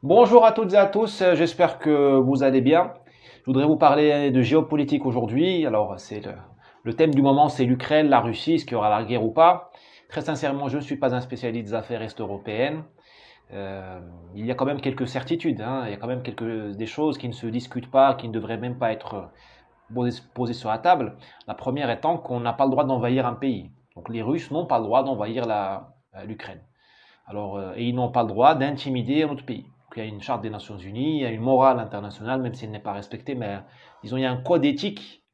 Bonjour à toutes et à tous, j'espère que vous allez bien. Je voudrais vous parler de géopolitique aujourd'hui. Alors, le thème du moment, c'est l'Ukraine, la Russie, est-ce qu'il y aura la guerre ou pas? Très sincèrement, je ne suis pas un spécialiste des affaires est-européennes. Il y a quand même quelques certitudes, hein. Il y a quand même des choses qui ne se discutent pas, qui ne devraient même pas être posées sur la table. La première étant qu'on n'a pas le droit d'envahir un pays. Donc, les Russes n'ont pas le droit d'envahir l'Ukraine. Alors, et ils n'ont pas le droit d'intimider un autre pays. Donc, il y a une charte des Nations Unies, il y a une morale internationale, même si elle n'est pas respectée, mais disons, il y a un code éthique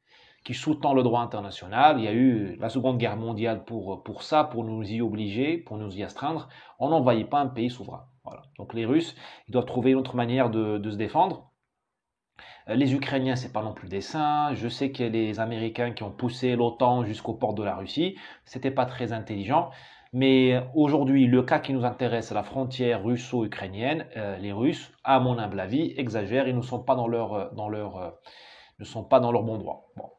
qui sous-tend le droit international. Il y a eu la Seconde Guerre mondiale pour ça, pour nous y obliger, pour nous y astreindre. On n'envahit pas un pays souverain. Voilà. Donc les Russes, ils doivent trouver une autre manière de se défendre. Les Ukrainiens, c'est pas non plus des saints. Je sais que les Américains qui ont poussé l'OTAN jusqu'aux portes de la Russie, c'était pas très intelligent. Mais aujourd'hui, le cas qui nous intéresse, la frontière russo-ukrainienne. Les Russes, à mon humble avis, exagèrent. Ils ne sont pas ne sont pas dans leur bon droit. Bon.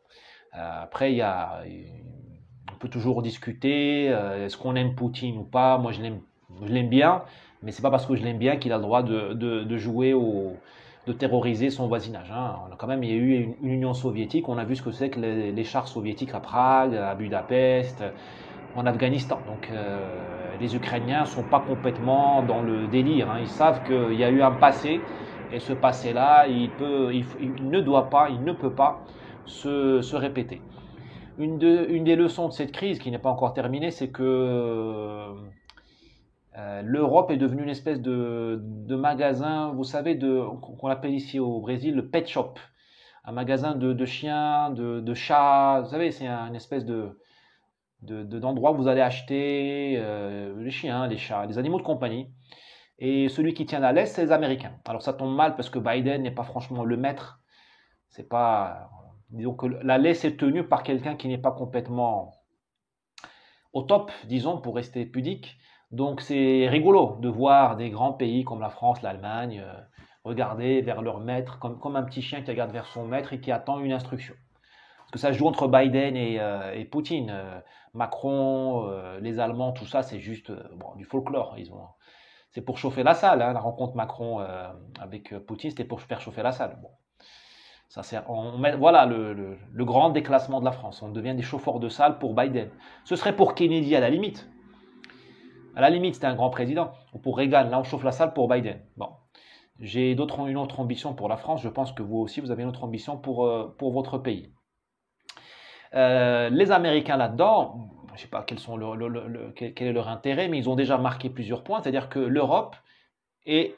Après, on peut toujours discuter. Est-ce qu'on aime Poutine ou pas? Moi, je l'aime bien, mais c'est pas parce que je l'aime bien qu'il a le droit de jouer de terroriser son voisinage, hein. On a quand même, il y a eu une Union soviétique. On a vu ce que c'est que les chars soviétiques à Prague, à Budapest, en Afghanistan. Donc, les Ukrainiens sont pas complètement dans le délire, hein. Ils savent qu'il y a eu un passé, et ce passé-là, il ne doit pas, il ne peut pas se répéter. Une des leçons de cette crise, qui n'est pas encore terminée, c'est que l'Europe est devenue une espèce de magasin, vous savez, qu'on appelle ici au Brésil le pet shop. Un magasin de chiens, de chats. Vous savez, c'est une espèce d'endroit où vous allez acheter les chiens, les chats, les animaux de compagnie. Et celui qui tient la laisse, c'est les Américains. Alors ça tombe mal parce que Biden n'est pas franchement le maître. C'est pas. Disons que la laisse est tenue par quelqu'un qui n'est pas complètement au top, disons, pour rester pudique. Donc c'est rigolo de voir des grands pays comme la France, l'Allemagne, regarder vers leur maître, comme un petit chien qui regarde vers son maître et qui attend une instruction. Parce que ça se joue entre Biden et Poutine. Macron, les Allemands, tout ça, c'est juste bon, du folklore. C'est pour chauffer la salle, hein. La rencontre Macron avec Poutine, c'était pour faire chauffer la salle. Bon, voilà le grand déclassement de la France. On devient des chauffeurs de salle pour Biden. Ce serait pour Kennedy à la limite. À la limite, c'était un grand président. Ou pour Reagan, là on chauffe la salle pour Biden. Bon, j'ai une autre ambition pour la France. Je pense que vous aussi, vous avez une autre ambition pour votre pays. Les Américains là-dedans, je ne sais pas quel est leur intérêt, mais ils ont déjà marqué plusieurs points. C'est-à-dire que l'Europe n'est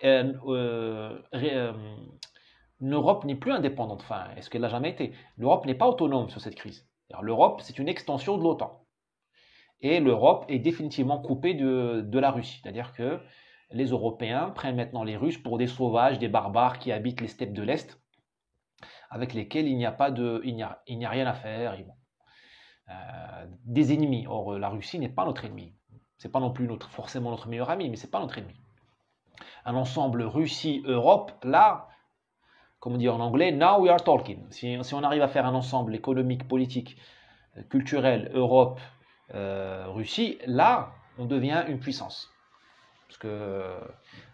plus indépendante. Enfin, est-ce qu'elle l'a jamais été? L'Europe n'est pas autonome sur cette crise. L'Europe, c'est une extension de l'OTAN. Et l'Europe est définitivement coupée de la Russie. C'est-à-dire que les Européens prennent maintenant les Russes pour des sauvages, des barbares qui habitent les steppes de l'Est, avec lesquels il n'y a rien à faire. Des ennemis. Or, la Russie n'est pas notre ennemi. C'est pas non plus forcément notre meilleur ami, mais c'est pas notre ennemi. Un ensemble Russie-Europe, là, comme on dit en anglais, now we are talking. Si on arrive à faire un ensemble économique, politique, culturel, Europe, Russie, là, on devient une puissance. Parce que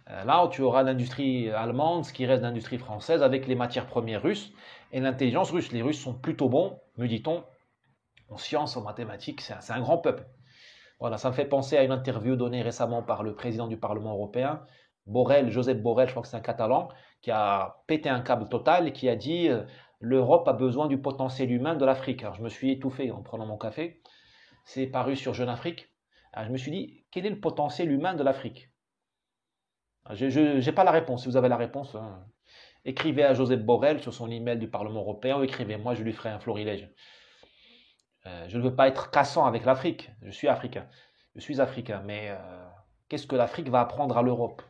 là, tu auras l'industrie allemande, ce qui reste d'industrie française, avec les matières premières russes et l'intelligence russe. Les Russes sont plutôt bons, me dit-on, en sciences, en mathématiques. C'est un grand peuple. Voilà, ça me fait penser à une interview donnée récemment par le président du Parlement européen, Borrell, Josep Borrell, je crois que c'est un Catalan, qui a pété un câble total et qui a dit l'Europe a besoin du potentiel humain de l'Afrique. Alors je me suis étouffé en prenant mon café. C'est paru sur Jeune Afrique. Alors je me suis dit, quel est le potentiel humain de l'Afrique? Je n'ai pas la réponse. Si vous avez la réponse, hein, écrivez à Josep Borrell sur son email du Parlement européen ou écrivez-moi, je lui ferai un florilège. Je ne veux pas être cassant avec l'Afrique. Je suis africain. Je suis africain. Mais qu'est-ce que l'Afrique va apprendre à l'Europe?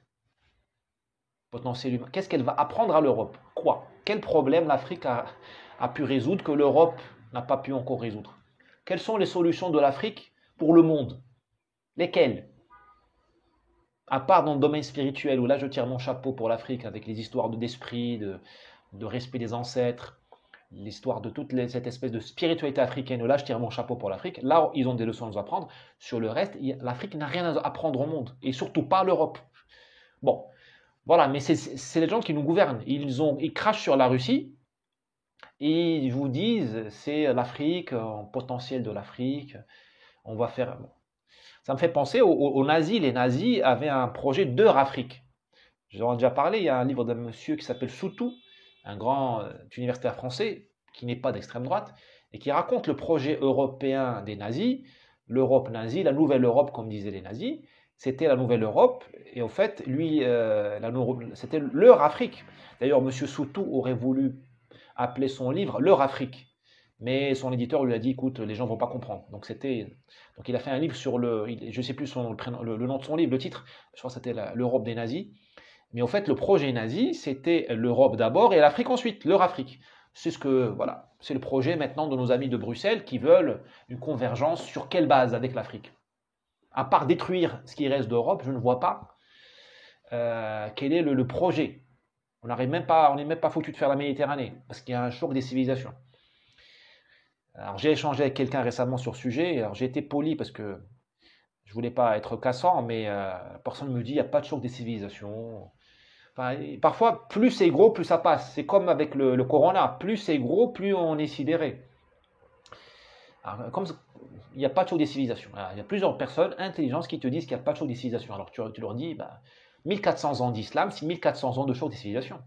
Potentiel humain. Qu'est-ce qu'elle va apprendre à l'Europe? Quoi? Quel problème l'Afrique a pu résoudre que l'Europe n'a pas pu encore résoudre? Quelles sont les solutions de l'Afrique pour le monde? Lesquelles? À part dans le domaine spirituel, où là je tire mon chapeau pour l'Afrique, avec les histoires d'esprit, de respect des ancêtres, l'histoire de cette espèce de spiritualité africaine, où là je tire mon chapeau pour l'Afrique. Là, ils ont des leçons à nous apprendre. Sur le reste, l'Afrique n'a rien à apprendre au monde, et surtout pas l'Europe. Bon, Voilà, mais c'est les gens qui nous gouvernent. Ils crachent sur la Russie et ils vous disent c'est l'Afrique, potentiel de l'Afrique, on va faire. Bon. Ça me fait penser aux nazis. Les nazis avaient un projet d'Eurafrique. J'en ai déjà parlé, il y a un livre d'un monsieur qui s'appelle Soutou, un grand universitaire français qui n'est pas d'extrême droite, et qui raconte le projet européen des nazis, l'Europe nazie, la nouvelle Europe, comme disaient les nazis. C'était la nouvelle Europe, et en fait, lui, c'était leur Afrique. D'ailleurs, monsieur Soutou aurait voulu appeler son livre Leur Afrique. Mais son éditeur lui a dit, écoute, les gens ne vont pas comprendre. Donc il a fait un livre sur je ne sais plus le nom de son livre, le titre, je crois que c'était l'Europe des nazis. Mais en fait, le projet nazi, c'était l'Europe d'abord et l'Afrique ensuite, leur Afrique. Voilà, c'est le projet maintenant de nos amis de Bruxelles qui veulent une convergence sur quelle base avec l'Afrique. À part détruire ce qui reste d'Europe, je ne vois pas quel est le projet. On n'est même pas foutu de faire la Méditerranée parce qu'il y a un choc des civilisations. Alors j'ai échangé avec quelqu'un récemment sur ce sujet. Alors j'ai été poli parce que je voulais pas être cassant, mais personne me dit il n'y a pas de choc des civilisations. Enfin, parfois, plus c'est gros, plus ça passe. C'est comme avec le corona. Plus c'est gros, plus on est sidéré. Alors, comme il n'y a pas de choc des civilisations. Alors, il y a plusieurs personnes intelligentes qui te disent qu'il n'y a pas de choc des civilisations. Alors tu leur dis, 1400 ans d'islam, c'est 1400 ans de choc des civilisations.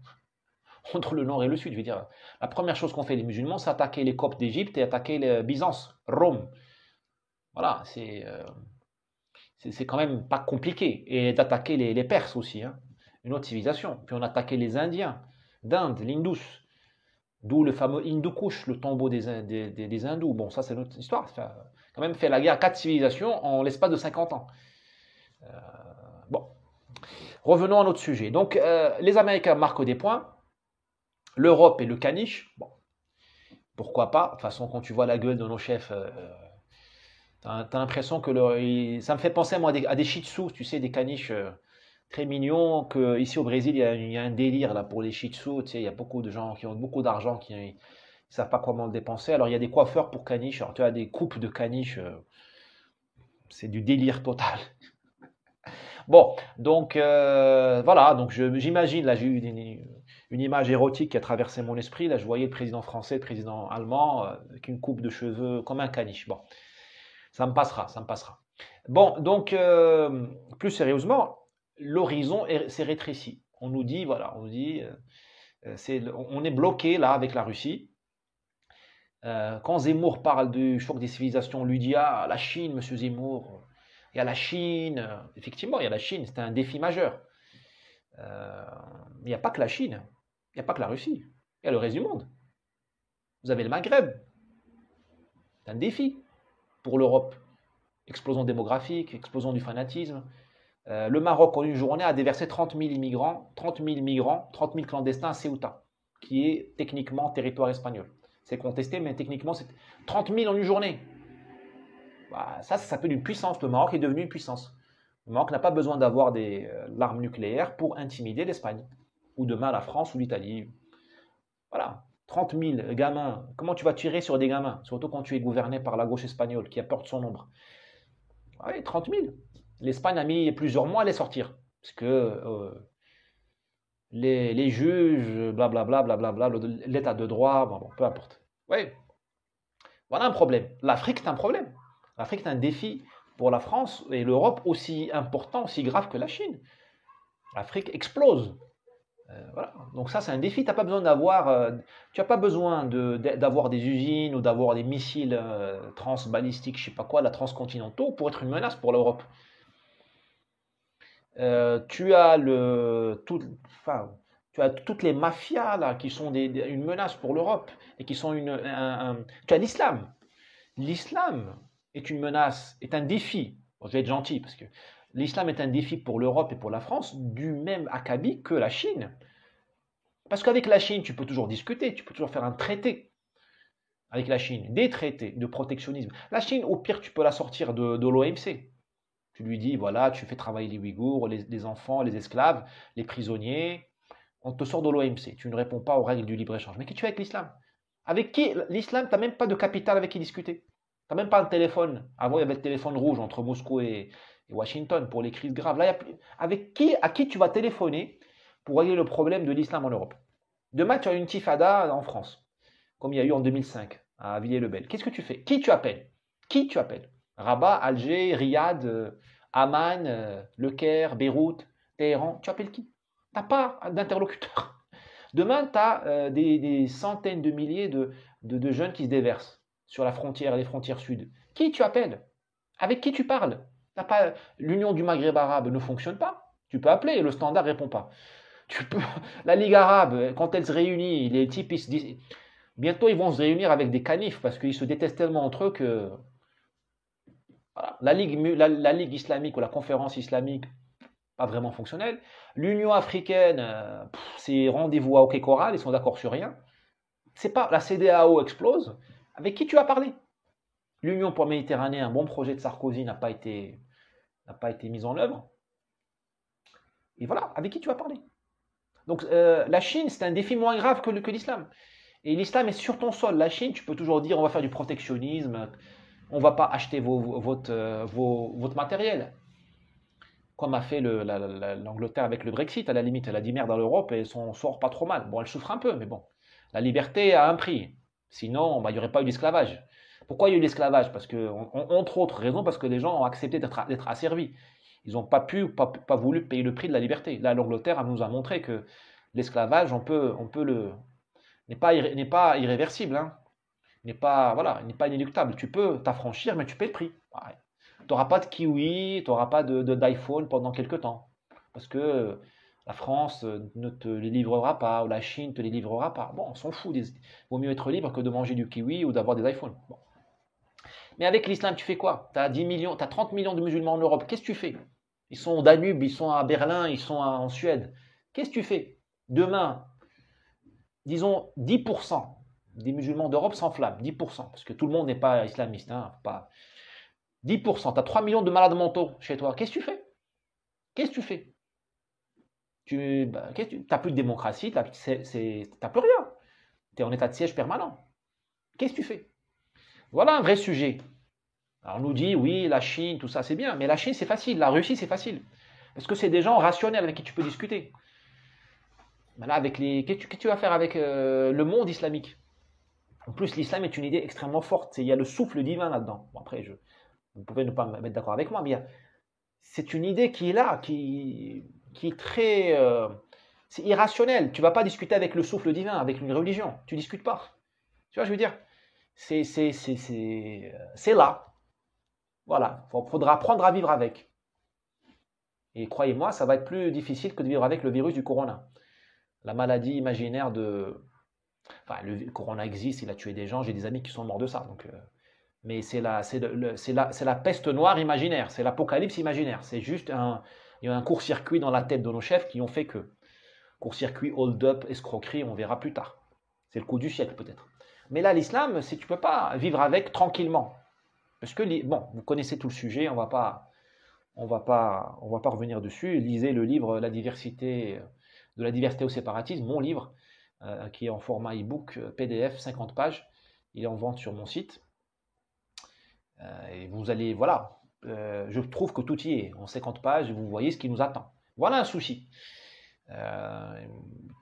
Entre le nord et le sud, je veux dire. La première chose qu'ont fait les musulmans, c'est attaquer les Coptes d'Égypte et attaquer Byzance, Rome. Voilà, c'est quand même pas compliqué. Et d'attaquer les Perses aussi, hein. Une autre civilisation. Puis on attaquait les Indiens d'Inde, l'Indus, d'où le fameux Hindu Kush, le tombeau des hindous. Bon, ça c'est notre histoire. Ça a quand même fait la guerre à 4 civilisations en l'espace de 50 ans. Bon, revenons à notre sujet. Donc, les Américains marquent des points. L'Europe et le caniche. Bon, pourquoi pas. De toute façon, quand tu vois la gueule de nos chefs, t'as l'impression que ça me fait penser moi à des shih tzus, tu sais, des caniches très mignons. Que ici au Brésil, il y a un délire là pour les shih tzus. Tu sais, il y a beaucoup de gens qui ont beaucoup d'argent qui ne savent pas comment le dépenser. Alors il y a des coiffeurs pour caniches. Alors tu as des coupes de caniches. C'est du délire total. Bon, donc voilà. Donc j'imagine là, j'ai eu une image érotique qui a traversé mon esprit. Là, je voyais le président français, le président allemand avec une coupe de cheveux comme un caniche. Bon, ça me passera, ça me passera. Bon, donc plus sérieusement, l'horizon s'est rétréci. On nous dit, voilà, on est bloqué là avec la Russie. Quand Zemmour parle du choc des civilisations, on lui dit ah la Chine, Monsieur Zemmour, il y a la Chine. Effectivement, il y a la Chine, c'est un défi majeur. Il n'y a pas que la Chine, il n'y a pas que la Russie, il y a le reste du monde. Vous avez le Maghreb, c'est un défi pour l'Europe. Explosion démographique, explosion du fanatisme. Le Maroc, en une journée, a déversé 30 000 migrants, 30 000 clandestins à Ceuta, qui est techniquement territoire espagnol. C'est contesté, mais techniquement, c'est 30 000 en une journée. Ça s'appelle une puissance. Le Maroc est devenu une puissance. Le Maroc n'a pas besoin d'avoir l'arme nucléaire pour intimider l'Espagne, ou demain la France ou l'Italie. Voilà. 30 000 gamins. Comment tu vas tirer sur des gamins? Surtout quand tu es gouverné par la gauche espagnole, qui a peur de son nombre. Oui, 30 000. L'Espagne a mis plusieurs mois à les sortir. Parce que les juges, blablabla, l'état de droit, bon, peu importe. Oui, voilà un problème. L'Afrique est un problème. L'Afrique est un défi pour la France et l'Europe aussi important, aussi grave que la Chine. L'Afrique explose. Voilà. Donc ça, c'est un défi. Tu n'as pas besoin d'avoir des usines ou d'avoir des missiles transbalistiques, je ne sais pas quoi, la transcontinentaux, pour être une menace pour l'Europe. Tu as toutes les mafias là qui sont une menace pour l'Europe et qui sont tu as l'islam. L'islam est une menace, est un défi. Bon, je vais être gentil parce que l'islam est un défi pour l'Europe et pour la France du même acabit que la Chine. Parce qu'avec la Chine, tu peux toujours discuter, tu peux toujours faire un traité avec la Chine, des traités de protectionnisme. La Chine, au pire, tu peux la sortir de l'OMC. Tu lui dis, voilà, tu fais travailler les Ouïghours, les enfants, les esclaves, les prisonniers. On te sort de l'OMC. Tu ne réponds pas aux règles du libre-échange. Mais qu'est-ce que tu fais avec l'islam? Avec qui? L'islam, tu n'as même pas de capital avec qui discuter. Tu n'as même pas un téléphone. Avant, il y avait le téléphone rouge entre Moscou et Washington pour les crises graves. Là, à qui tu vas téléphoner pour régler le problème de l'islam en Europe. Demain, tu as une tifada en France, comme il y a eu en 2005 à Villiers-le-Bel. Qu'est-ce que tu fais? Qui tu appelles? Qui tu appelles? Rabat, Alger, Riyad, Amman, Le Caire, Beyrouth, Téhéran. Tu appelles qui? Tu n'as pas d'interlocuteur. Demain, tu as des centaines de milliers de jeunes qui se déversent sur la frontière, les frontières sud. Qui tu appelles? Avec qui tu parles? L'Union du Maghreb arabe ne fonctionne pas. Tu peux appeler et le standard ne répond pas. La Ligue arabe, quand elle se réunit, les types, ils se disent, bientôt ils vont se réunir avec des canifs parce qu'ils se détestent tellement entre eux que voilà. La Ligue islamique ou la conférence islamique, pas vraiment fonctionnelle. L'Union africaine, c'est rendez-vous à OK Corral, ils sont d'accord sur rien. C'est pas la CEDEAO explose. Avec qui tu as parlé? L'Union pour la Méditerranée, un bon projet de Sarkozy n'a pas été mis en œuvre. Et voilà, avec qui tu vas parler? Donc la Chine, c'est un défi moins grave que l'islam. Et l'islam est sur ton sol. La Chine, tu peux toujours dire on va faire du protectionnisme, on ne va pas acheter votre matériel. Comme a fait l'Angleterre avec le Brexit, à la limite, elle a dit merde à l'Europe et son sort pas trop mal. Bon, elle souffre un peu, mais bon. La liberté a un prix. Sinon, il n'y aurait pas eu l'esclavage. Pourquoi il y a eu l'esclavage? Parce que, entre autres raisons, parce que les gens ont accepté d'être asservis. Ils n'ont pas voulu payer le prix de la liberté. Là, l'Angleterre nous a montré que l'esclavage, n'est pas irréversible, hein. N'est pas inéluctable. Tu peux t'affranchir, mais tu payes le prix. Ouais. Tu n'auras pas de kiwi, tu n'auras pas d'iPhone pendant quelques temps. Parce que la France ne te les livrera pas, ou la Chine ne te les livrera pas. Bon, on s'en fout. Il vaut mieux être libre que de manger du kiwi ou d'avoir des iPhones. Bon. Mais avec l'islam, tu fais quoi? Tu as 10 millions, tu as 30 millions de musulmans en Europe. Qu'est-ce que tu fais? Ils sont au Danube, ils sont à Berlin, ils sont en Suède. Qu'est-ce que tu fais? Demain, disons 10% des musulmans d'Europe s'enflamment. 10%, parce que tout le monde n'est pas islamiste. Hein, pas... 10%, tu as 3 millions de malades mentaux chez toi. Qu'est-ce que tu fais? Qu'est-ce que tu fais? Tu n'as plus de démocratie, tu n'as plus rien. Tu es en état de siège permanent. Qu'est-ce que tu fais? Voilà un vrai sujet. Alors on nous dit, oui, la Chine, tout ça, c'est bien. Mais la Chine, c'est facile. La Russie, c'est facile. Parce que c'est des gens rationnels avec qui tu peux discuter. Mais là, qu'est-ce que tu vas faire avec le monde islamique? En plus, l'islam est une idée extrêmement forte. Il y a le souffle divin là-dedans. Bon, après, vous pouvez ne pas me mettre d'accord avec moi, mais c'est une idée qui est là, qui est très... c'est irrationnel. Tu ne vas pas discuter avec le souffle divin, avec une religion. Tu ne discutes pas. Tu vois, je veux dire, c'est là. Voilà, il faudra apprendre à vivre avec. Et croyez-moi, ça va être plus difficile que de vivre avec le virus du corona. La maladie imaginaire de... Enfin, le corona existe, il a tué des gens, j'ai des amis qui sont morts de ça. Donc, mais c'est la peste noire imaginaire, c'est l'apocalypse imaginaire. C'est juste il y a un court-circuit dans la tête de nos chefs qui ont fait que court-circuit, hold-up, escroquerie, on verra plus tard. C'est le coup du siècle peut-être. Mais là, l'islam, tu ne peux pas vivre avec tranquillement. Parce que, bon, vous connaissez tout le sujet, on va pas revenir dessus. Lisez le livre de la diversité au séparatisme, mon livre, qui est en format e-book, PDF, 50 pages. Il est en vente sur mon site. Et vous allez, voilà, je trouve que tout y est. En 50 pages, vous voyez ce qui nous attend. Voilà un souci.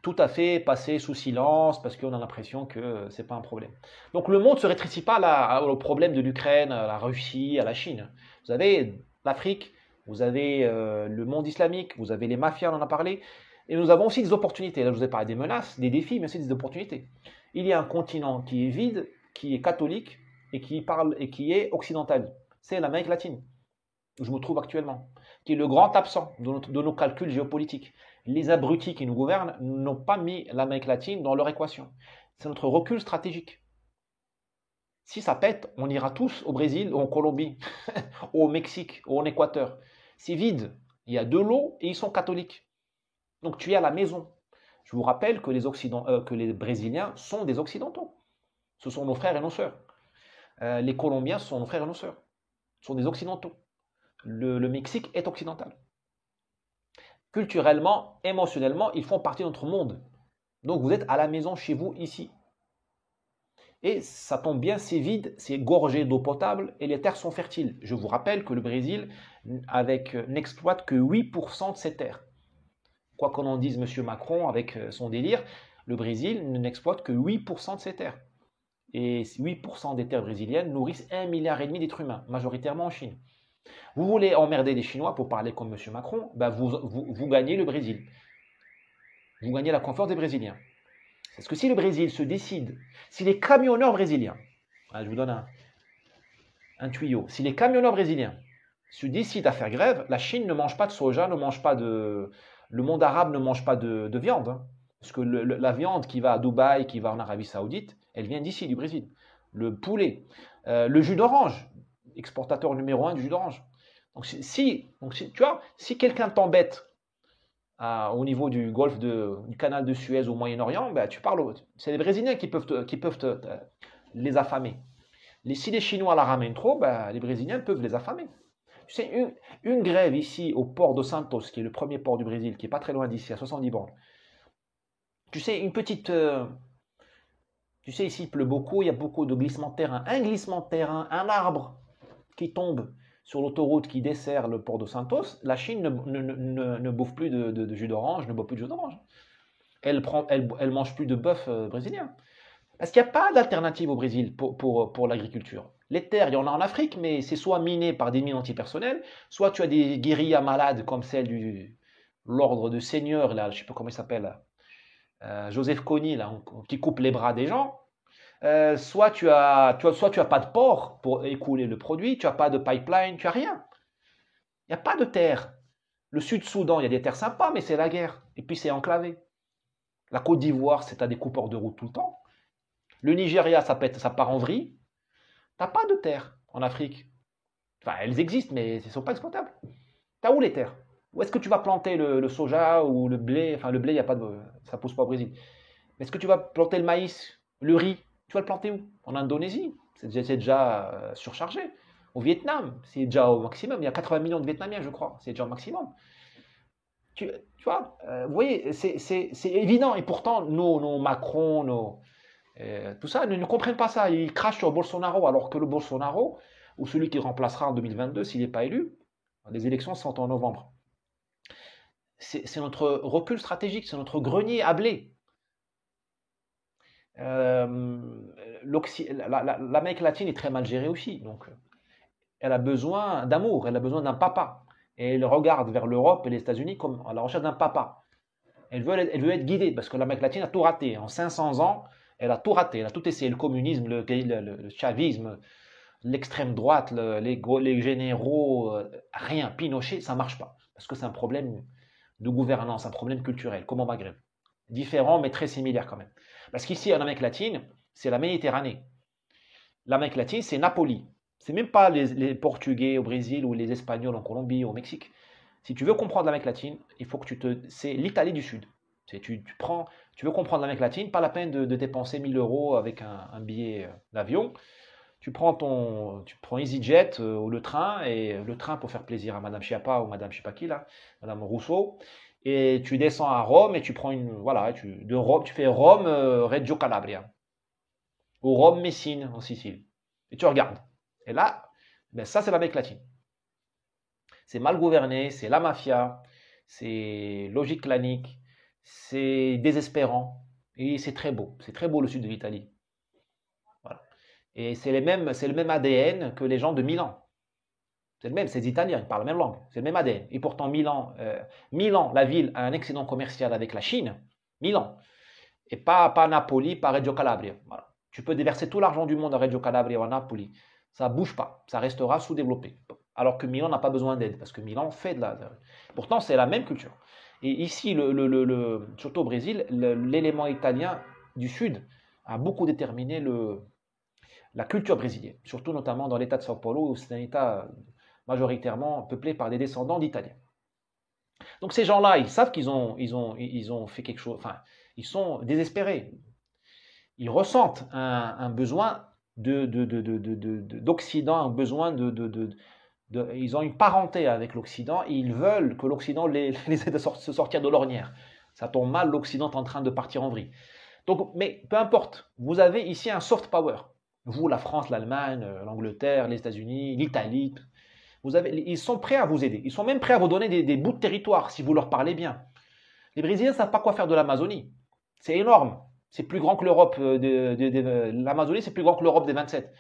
Tout à fait passé sous silence parce qu'on a l'impression que c'est pas un problème. Donc le monde ne se rétrécit pas au problème de l'Ukraine, à la Russie, à la Chine. Vous avez l'Afrique, vous avez le monde islamique, vous avez les mafias, on en a parlé, et nous avons aussi des opportunités. Là, je vous ai parlé des menaces, des défis, mais aussi des opportunités. Il y a un continent qui est vide, qui est catholique et qui est occidental. C'est l'Amérique latine, où je me trouve actuellement, qui est le grand absent de nos calculs géopolitiques. Les abrutis qui nous gouvernent n'ont pas mis l'Amérique latine dans leur équation. C'est notre recul stratégique. Si ça pète, on ira tous au Brésil, ou en Colombie, ou au Mexique, ou en Équateur. C'est vide. Il y a de l'eau et ils sont catholiques. Donc tu es à la maison. Je vous rappelle que les Brésiliens sont des Occidentaux. Ce sont nos frères et nos sœurs. Les Colombiens sont nos frères et nos sœurs. Ce sont des Occidentaux. Le Mexique est occidental. Culturellement, émotionnellement, ils font partie de notre monde. Donc vous êtes à la maison chez vous, ici. Et ça tombe bien, c'est vide, c'est gorgé d'eau potable et les terres sont fertiles. Je vous rappelle que le Brésil n'exploite que 8% de ses terres. quoi qu'on en dise M. Macron avec son délire, le Brésil n'exploite que 8% de ses terres. Et 8% des terres brésiliennes nourrissent 1,5 milliard d'êtres humains, majoritairement en Chine. Vous voulez emmerder les Chinois pour parler comme M. Macron, ben vous gagnez le Brésil. Vous gagnez la confiance des Brésiliens. Parce que si le Brésil se décide, si les camionneurs brésiliens, je vous donne un tuyau, si les camionneurs brésiliens se décident à faire grève, la Chine ne mange pas de soja, ne mange pas de... Le monde arabe ne mange pas de viande. Hein. Parce que la viande qui va à Dubaï, qui va en Arabie Saoudite, elle vient d'ici, du Brésil. Le poulet, le jus d'orange, exportateur numéro 1 du jus d'orange. Donc si quelqu'un t'embête au niveau du golfe du canal de Suez au Moyen-Orient, ben, c'est les Brésiliens qui peuvent les affamer. Si les Chinois la ramènent trop, ben, les Brésiliens peuvent les affamer. Tu sais, une grève ici au port de Santos, qui est le premier port du Brésil, qui est pas très loin d'ici, à 70 bornes. Tu sais, tu sais, ici il pleut beaucoup, il y a beaucoup de glissements de terrain. Un glissement de terrain, un arbre qui tombe sur l'autoroute qui dessert le port de Santos, la Chine ne bouffe plus de jus d'orange, ne boit plus de jus d'orange. Elle mange plus de bœuf brésilien. Parce qu'il n'y a pas d'alternative au Brésil pour l'agriculture. Les terres, il y en a en Afrique, mais c'est soit miné par des mines antipersonnelles, soit tu as des guérillas malades comme celle de l'ordre de seigneur, là, je ne sais pas comment il s'appelle, Joseph Kony, là, qui coupe les bras des gens. Soit tu as pas de port pour écouler le produit, tu n'as pas de pipeline, tu n'as rien. Il n'y a pas de terre. Le Sud-Soudan, il y a des terres sympas, mais c'est la guerre. Et puis c'est enclavé. La Côte d'Ivoire, c'est à des coupeurs de route tout le temps. Le Nigeria, ça part en vrille. Tu n'as pas de terre en Afrique. Enfin, elles existent, mais elles ne sont pas exploitables. Tu as où les terres? Où est-ce que tu vas planter le soja ou le blé? Enfin, le blé, ça ne pousse pas au Brésil. Mais est-ce que tu vas planter le maïs, le riz? Tu vas le planter où? En Indonésie. C'est déjà surchargé. Au Vietnam, c'est déjà au maximum. Il y a 80 millions de Vietnamiens, je crois. C'est déjà au maximum. Tu vois, vous voyez, c'est évident. Et pourtant, nos Macron, tout ça, ne comprennent pas ça. Ils crachent sur Bolsonaro, alors que le Bolsonaro, ou celui qui remplacera en 2022, s'il n'est pas élu, les élections sont en novembre. C'est notre recul stratégique, c'est notre grenier à blé. L'Amérique latine est très mal gérée aussi, donc elle a besoin d'amour, elle a besoin d'un papa. Et elle regarde vers l'Europe et les États-Unis comme à la recherche d'un papa. Elle veut être guidée, parce que l'Amérique latine a tout raté. En 500 ans, elle a tout raté, elle a tout essayé. Le communisme, le chavisme, l'extrême droite, les généraux, rien. Pinochet, ça ne marche pas. Parce que c'est un problème de gouvernance, un problème culturel, comme au Maghreb. Différent, mais très similaire quand même. Parce qu'ici, en Amérique latine, c'est la Méditerranée. L'Amérique latine, c'est Napoli. C'est même pas les Portugais au Brésil ou les Espagnols en Colombie ou au Mexique. Si tu veux comprendre l'Amérique latine, il faut que c'est l'Italie du Sud. Tu veux comprendre l'Amérique latine, pas la peine de dépenser 1000 euros avec un billet d'avion. Tu prends EasyJet ou le train, et le train pour faire plaisir à Madame Chiappa ou Madame je sais pas qui là, Madame Rousseau, et tu descends à Rome et tu prends de Rome, tu fais Rome Reggio Calabria ou Rome Messine en Sicile, et tu regardes. Et là, ben ça c'est l'Amérique latine. C'est mal gouverné, c'est la mafia, c'est logique clanique, c'est désespérant, et c'est très beau le sud de l'Italie. Voilà. Et c'est le même ADN que les gens de Milan. C'est le même, c'est des Italiens, ils parlent la même langue, c'est le même ADN. Et pourtant Milan, la ville, a un excédent commercial avec la Chine, Milan, et pas Napoli, pas Reggio Calabria. Voilà. Tu peux déverser tout l'argent du monde à Reggio Calabria ou à Napoli, ça ne bouge pas, ça restera sous-développé. Alors que Milan n'a pas besoin d'aide, parce que Milan fait de la... Pourtant, c'est la même culture. Et ici, surtout au Brésil, l'élément italien du Sud a beaucoup déterminé la culture brésilienne, surtout notamment dans l'état de São Paulo, où c'est un état majoritairement peuplé par des descendants d'Italiens. Donc ces gens-là, ils savent qu'ils ont fait quelque chose, enfin, ils sont désespérés. Ils ressentent un besoin d'Occident, un besoin ils ont une parenté avec l'Occident et ils veulent que l'Occident les aide à se sortir de l'ornière. Ça tombe mal, l'Occident est en train de partir en vrille. Donc, mais peu importe, vous avez ici un soft power. Vous, la France, l'Allemagne, l'Angleterre, les États-Unis, l'Italie, ils sont prêts à vous aider. Ils sont même prêts à vous donner des bouts de territoire si vous leur parlez bien. Les Brésiliens ne savent pas quoi faire de l'Amazonie. C'est énorme. C'est plus grand que l'Europe. L'Amazonie, c'est plus grand que l'Europe des 27.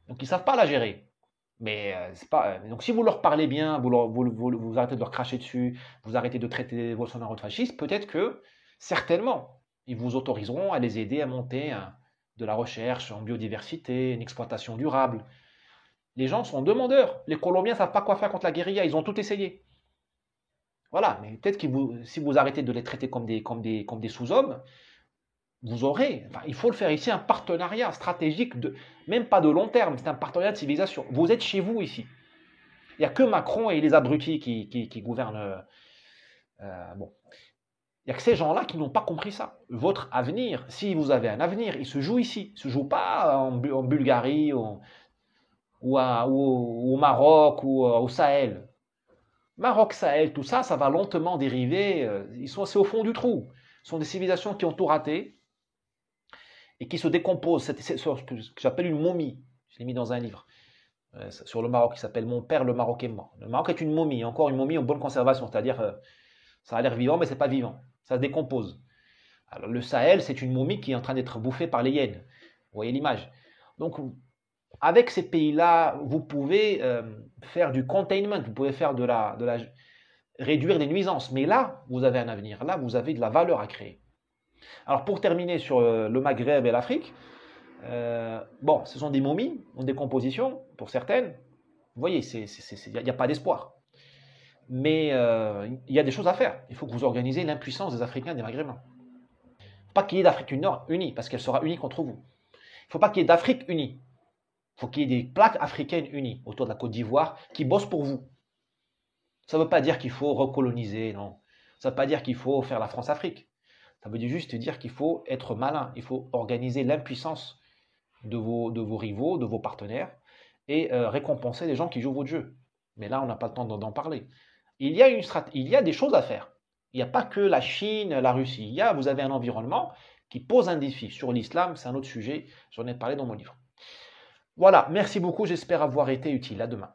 Donc, ils ne savent pas la gérer. Mais c'est pas. Donc, si vous leur parlez bien, vous arrêtez de leur cracher dessus, vous arrêtez de traiter Bolsonaro de fasciste, peut-être que, certainement, ils vous autoriseront à les aider à monter de la recherche en biodiversité, une exploitation durable. Les gens sont demandeurs. Les Colombiens ne savent pas quoi faire contre la guérilla. Ils ont tout essayé. Voilà. Mais peut-être que si vous arrêtez de les traiter comme des sous-hommes, vous aurez, enfin, il faut le faire ici, un partenariat stratégique, même pas de long terme, c'est un partenariat de civilisation. Vous êtes chez vous ici. Il n'y a que Macron et les abrutis qui gouvernent. Bon. Il n'y a que ces gens-là qui n'ont pas compris ça. Votre avenir, si vous avez un avenir, il se joue ici. Il ne se joue pas en Bulgarie ou au Maroc ou au Sahel. Maroc, Sahel, tout ça, ça va lentement dériver. C'est au fond du trou. Ce sont des civilisations qui ont tout raté et qui se décomposent. C'est ce que j'appelle une momie. Je l'ai mis dans un livre sur le Maroc qui s'appelle Mon père, le Maroc est mort. Le Maroc est une momie, encore une momie en bonne conservation, c'est-à-dire ça a l'air vivant, mais c'est pas vivant. Ça se décompose. Alors, le Sahel, c'est une momie qui est en train d'être bouffée par les hyènes. Vous voyez l'image. Donc, avec ces pays-là, vous pouvez faire du containment, vous pouvez faire réduire les nuisances. Mais là, vous avez un avenir. Là, vous avez de la valeur à créer. Alors, pour terminer sur le Maghreb et l'Afrique, bon, ce sont des momies en décomposition, pour certaines. Vous voyez, il n'y a pas d'espoir. Mais il y a des choses à faire. Il faut que vous organisez l'impuissance des Africains et des Maghrébins. Il ne faut pas qu'il y ait d'Afrique unie, parce qu'elle sera unie contre vous. Il ne faut pas qu'il y ait d'Afrique unie. Il faut qu'il y ait des plaques africaines unies autour de la Côte d'Ivoire qui bossent pour vous. Ça ne veut pas dire qu'il faut recoloniser, non. Ça ne veut pas dire qu'il faut faire la France-Afrique. Ça veut juste dire qu'il faut être malin. Il faut organiser l'impuissance de vos rivaux, de vos partenaires, et récompenser les gens qui jouent votre jeu. Mais là, on n'a pas le temps d'en parler. Il y a des choses à faire. Il n'y a pas que la Chine, la Russie. Vous avez un environnement qui pose un défi. Sur l'islam, c'est un autre sujet. J'en ai parlé dans mon livre. Voilà, merci beaucoup. J'espère avoir été utile. À demain.